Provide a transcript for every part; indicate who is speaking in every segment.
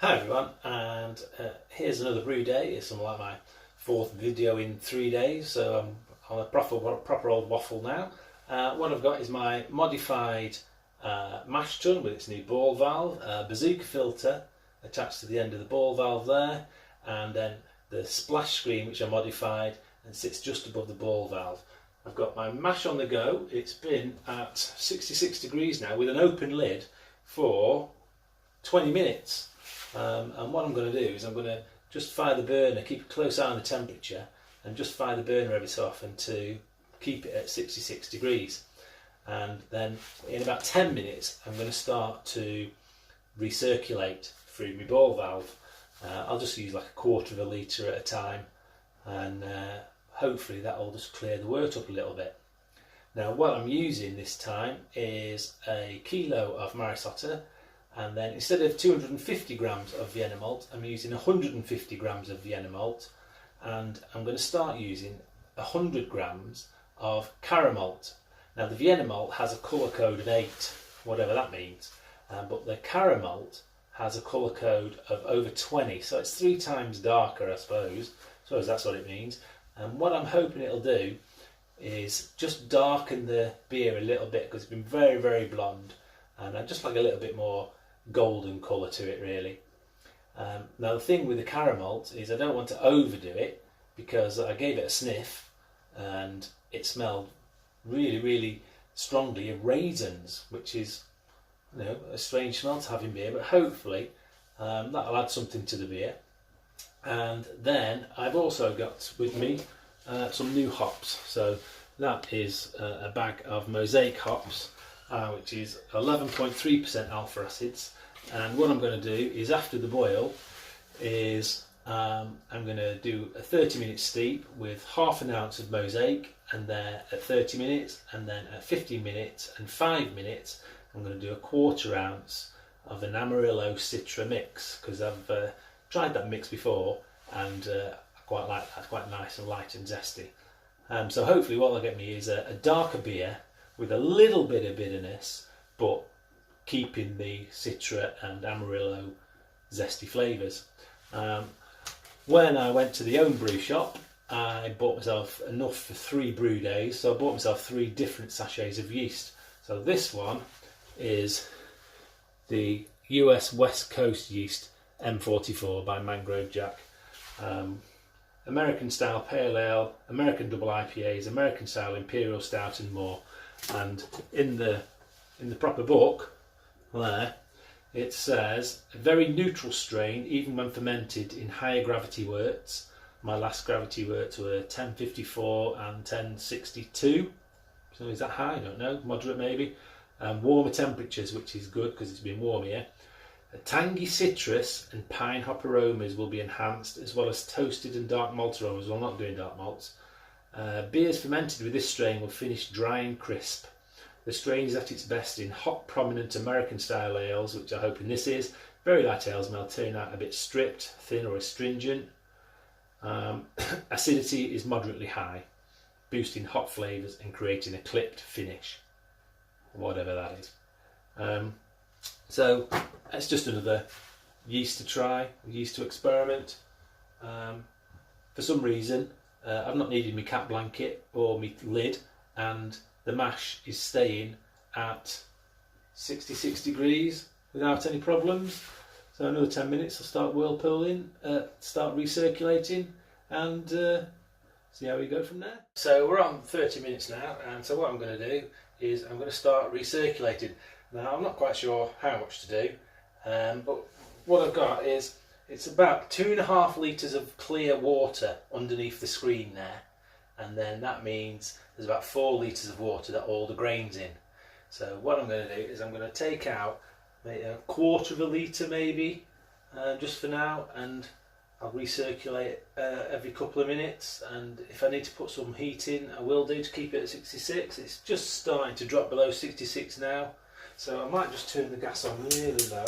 Speaker 1: Hi everyone, and here's another brew day. It's something like my fourth video in 3 days, so I'm on a proper old waffle now. What I've got is my modified mash tun with its new ball valve, bazooka filter attached to the end of the ball valve there, and then the splash screen which I modified and sits just above the ball valve. I've got my mash on the go. It's been at 66 degrees now with an open lid for 20 minutes. And what I'm going to do is I'm going to just fire the burner, keep a close eye on the temperature, and just fire the burner every so often to keep it at 66 degrees. And then in about 10 minutes I'm going to start to recirculate through my ball valve. I'll just use like a quarter of a litre at a time, and hopefully that will just clear the wort up a little bit. Now what I'm using this time is a kilo of Maris Otter, and then instead of 250 grams of Vienna malt, I'm using 150 grams of Vienna malt, and I'm going to start using 100 grams of Cara malt. Now the Vienna malt has a colour code of 8, whatever that means, but the Cara malt has a colour code of over 20, so it's 3 times darker, I suppose that's what it means. And what I'm hoping it'll do is just darken the beer a little bit, because it's been very, very blonde, and I'd just like a little bit more golden colour to it really. Now the thing with the Cara malt is I don't want to overdo it, because I gave it a sniff and it smelled really, really strongly of raisins, which is, you know, a strange smell to have in beer, but hopefully that'll add something to the beer. And then I've also got with me some new hops. So that is a bag of Mosaic hops, which is 11.3% alpha acids. And what I'm going to do is, after the boil, is I'm going to do a 30-minute steep with half an ounce of Mosaic, and then at 30 minutes, and then at 15 minutes and 5 minutes I'm going to do a quarter ounce of an Amarillo Citra mix, because I've tried that mix before, and I quite like that. It's quite nice and light and zesty. So hopefully what they'll get me is a darker beer with a little bit of bitterness, but keeping the Citra and Amarillo zesty flavours. When I went to the Homebrew shop, I bought myself enough for 3 brew days, so I bought myself 3 different sachets of yeast. So this one is the US West Coast yeast M44 by Mangrove Jack. American style pale ale, American double IPAs, American style imperial stout, and more. And in the proper book there, it says a very neutral strain even when fermented in higher gravity worts. My last gravity worts were 1054 and 1062, so is that high? I don't know, moderate maybe. Warmer temperatures, which is good because it's been warm here. A tangy citrus and pine hop aromas will be enhanced, as well as toasted and dark malt aromas. Well, I'm not doing dark malts. Beers fermented with this strain will finish dry and crisp. The strain is at its best in hot, prominent American style ales, which I'm hoping this is. Very light ales may turn out a bit stripped, thin or astringent. Acidity is moderately high, boosting hot flavours and creating a clipped finish, whatever that is. So it's just another yeast to try, yeast to experiment. For some reason I've not needed my cat blanket or my lid, and the mash is staying at 66 degrees without any problems. So another 10 minutes I'll start whirlpooling, start recirculating, and see how we go from there. So we're on 30 minutes now, and so what I'm going to do is I'm going to start recirculating. Now I'm not quite sure how much to do, but what I've got is, it's about 2.5 litres of clear water underneath the screen there, and then that means there's about 4 litres of water that all the grain's in. So what I'm going to do is I'm going to take out a quarter of a litre maybe, just for now, and I'll recirculate every couple of minutes, and if I need to put some heat in I will do to keep it at 66. It's just starting to drop below 66 now, so I might just turn the gas on really low.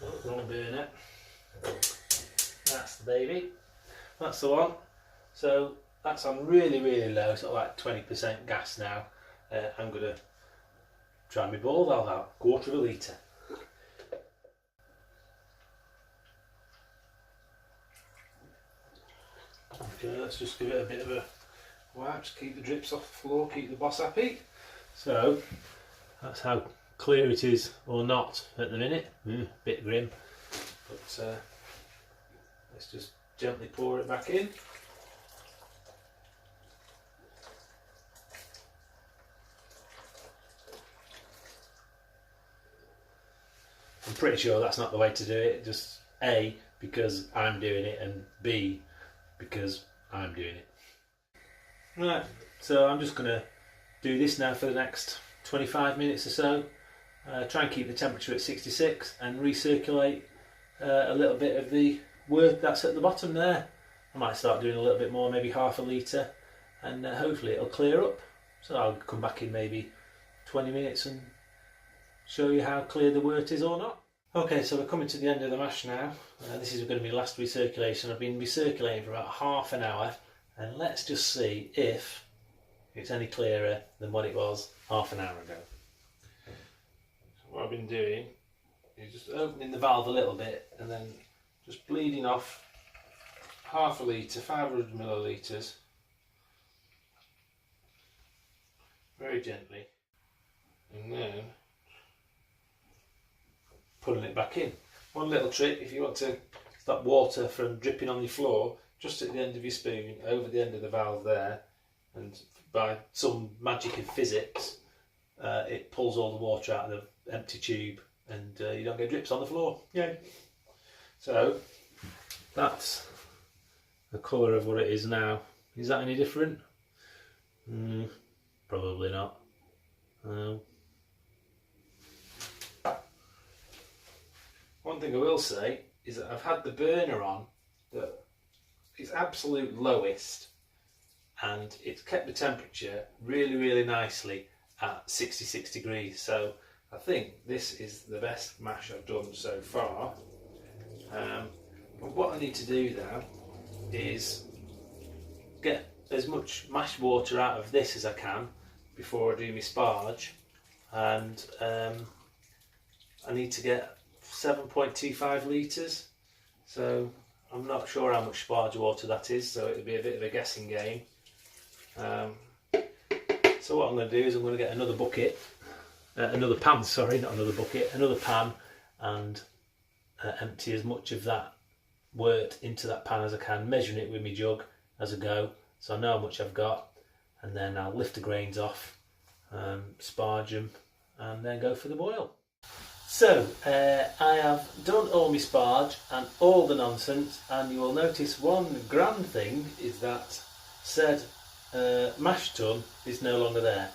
Speaker 1: Oh, wrong burner. That's the baby. That's the one. So that's on really, really low, sort of like 20% gas now. I'm going to try my ball valve out, quarter of a litre. Okay, let's just give it a bit of a wipe to keep the drips off the floor, keep the boss happy. So that's how clear it is or not at the minute. Bit grim, but let's just gently pour it back in. I'm pretty sure that's not the way to do it, just A, because I'm doing it, and B, because I'm doing it. Right, so I'm just going to do this now for the next 25 minutes or so. Try and keep the temperature at 66 and recirculate a little bit of the wort that's at the bottom there. I might start doing a little bit more, maybe half a litre, and hopefully it'll clear up. So I'll come back in maybe 20 minutes and show you how clear the wort is or not. Okay, so we're coming to the end of the mash now. This is going to be the last recirculation. I've been recirculating for about half an hour, and let's just see if it's any clearer than what it was half an hour ago. So what I've been doing is just opening the valve a little bit and then just bleeding off half a litre, 500 millilitres, very gently, and then putting it back in. One little trick, if you want to stop water from dripping on your floor, just at the end of your spoon, over the end of the valve there, and by some magic of physics, it pulls all the water out of the empty tube, and you don't get drips on the floor. Yay! So that's the colour of what it is now. Is that any different? Probably not. No. One thing I will say is that I've had the burner on that is absolute lowest, and it's kept the temperature really nicely at 66 degrees. So I think this is the best mash I've done so far. But what I need to do now is get as much mashed water out of this as I can before I do my sparge, and I need to get 7.25 litres, so I'm not sure how much sparge water that is, so it'll be a bit of a guessing game. So what I'm going to do is I'm going to get another bucket, another pan, sorry, not another bucket, another pan, and empty as much of that wort into that pan as I can, measuring it with my jug as I go, so I know how much I've got, and then I'll lift the grains off, sparge them, and then go for the boil. So I have done all my sparge and all the nonsense, and you will notice one grand thing is that said mash tun is no longer there,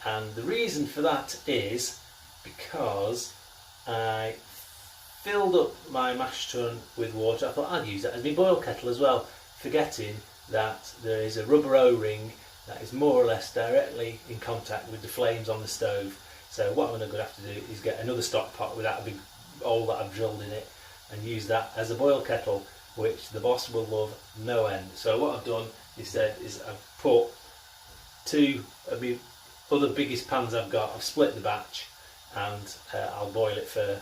Speaker 1: and the reason for that is because I filled up my mash tun with water. I thought I'd use that as my boil kettle as well, forgetting that there is a rubber O-ring that is more or less directly in contact with the flames on the stove. So what I'm going to have to do is get another stock pot with that big hole that I've drilled in it and use that as a boil kettle, which the boss will love no end. So what I've done instead is I've put two of my other biggest pans I've got, I've split the batch, and I'll boil it for,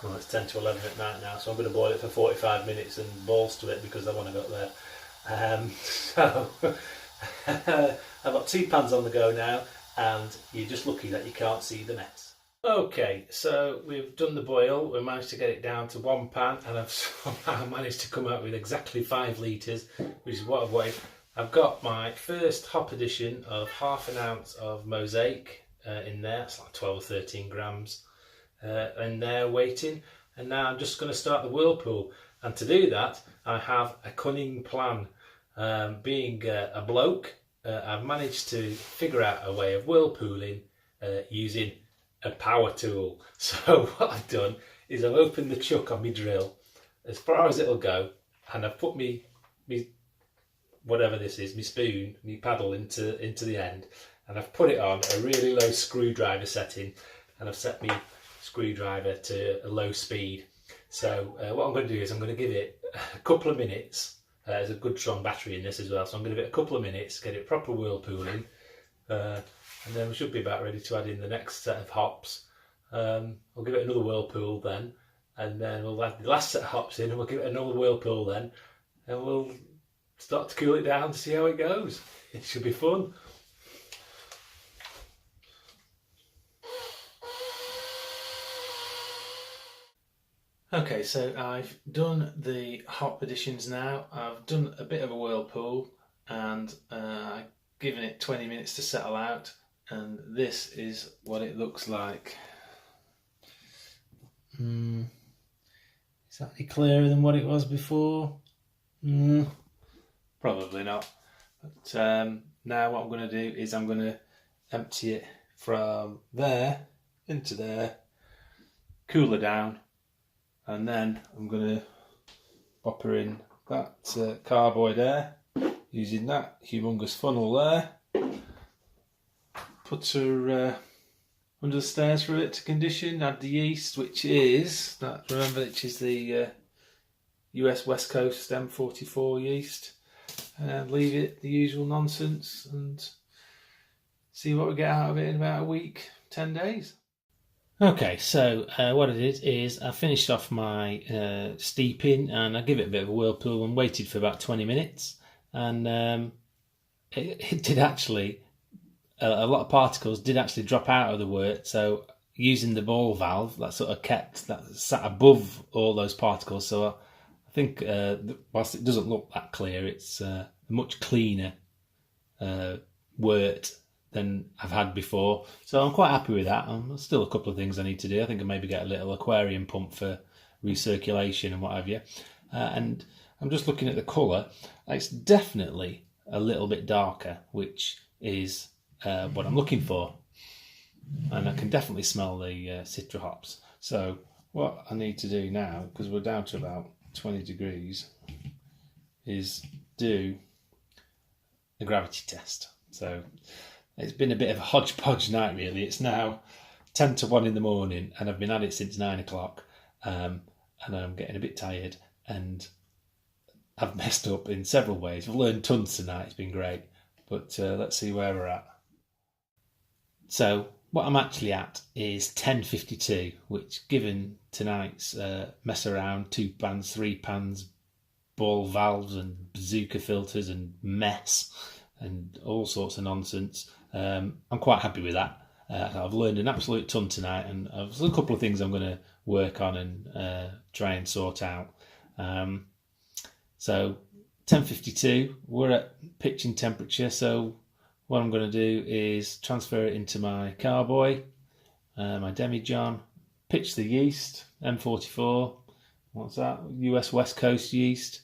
Speaker 1: well, it's 10 to 11 at night now, so I'm going to boil it for 45 minutes and balls to it because I want to go there. So I've got two pans on the go now, and you're just lucky that you can't see the mess. Okay, so we've done the boil, we managed to get it down to one pan, and I've somehow managed to come out with exactly 5 litres, which is what I've wanted. I've got my first hop addition of half an ounce of mosaic in there, it's like 12 or 13 grams in there waiting, and now I'm just going to start the whirlpool, and to do that I have a cunning plan. Being a bloke, I've managed to figure out a way of whirlpooling using a power tool. So what I've done is I've opened the chuck on my drill as far as it'll go, and I've put me whatever this is, my spoon, my paddle into the end, and I've put it on a really low screwdriver setting, and I've set my screwdriver to a low speed. So what I'm going to do is I'm going to give it a couple of minutes. There's a good strong battery in this as well, so I'm going to give it a couple of minutes, get it proper whirlpooling, and then we should be about ready to add in the next set of hops. I'll give it another whirlpool then, and then we'll add the last set of hops in, and we'll give it another whirlpool then, and we'll start to cool it down to see how it goes. It should be fun. Okay, so I've done the hop additions now. I've done a bit of a whirlpool and I've given it 20 minutes to settle out, and this is what it looks like. Is that any clearer than what it was before? Probably not. But now what I'm going to do is I'm going to empty it from there into there, cool her down, and then I'm going to pop her in that carboy there, using that humongous funnel there. Put her under the stairs for it to condition, add the yeast, which is the US West Coast M44 yeast, and leave it the usual nonsense and see what we get out of it in about a week, 10 days. Okay, so what I did is I finished off my steeping and I give it a bit of a whirlpool and waited for about 20 minutes, and it did actually, a lot of particles did actually drop out of the wort, so using the ball valve that sort of sat above all those particles, so I think whilst it doesn't look that clear, it's a much cleaner wort than I've had before, so I'm quite happy with that. There's still a couple of things I need to do. I think I maybe get a little aquarium pump for recirculation and what have you, and I'm just looking at the colour. It's definitely a little bit darker, which is what I'm looking for, and I can definitely smell the citra hops. So what I need to do now, because we're down to about 20 degrees, is do a gravity test. So it's been a bit of a hodgepodge night really. It's now 10 to 1 in the morning and I've been at it since 9 o'clock, and I'm getting a bit tired and I've messed up in several ways. I've learned tons tonight, it's been great, but let's see where we're at. So what I'm actually at is 1052, which, given tonight's mess around, 2 pans, 3 pans, ball valves and bazooka filters and mess and all sorts of nonsense, I'm quite happy with that. I've learned an absolute ton tonight, and there's a couple of things I'm going to work on and try and sort out. So 1052, we're at pitching temperature, so what I'm going to do is transfer it into my carboy, my demijohn, pitch the yeast, M44, what's that, US West Coast yeast,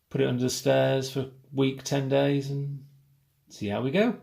Speaker 1: put it under the stairs for a week, 10 days, and see how we go.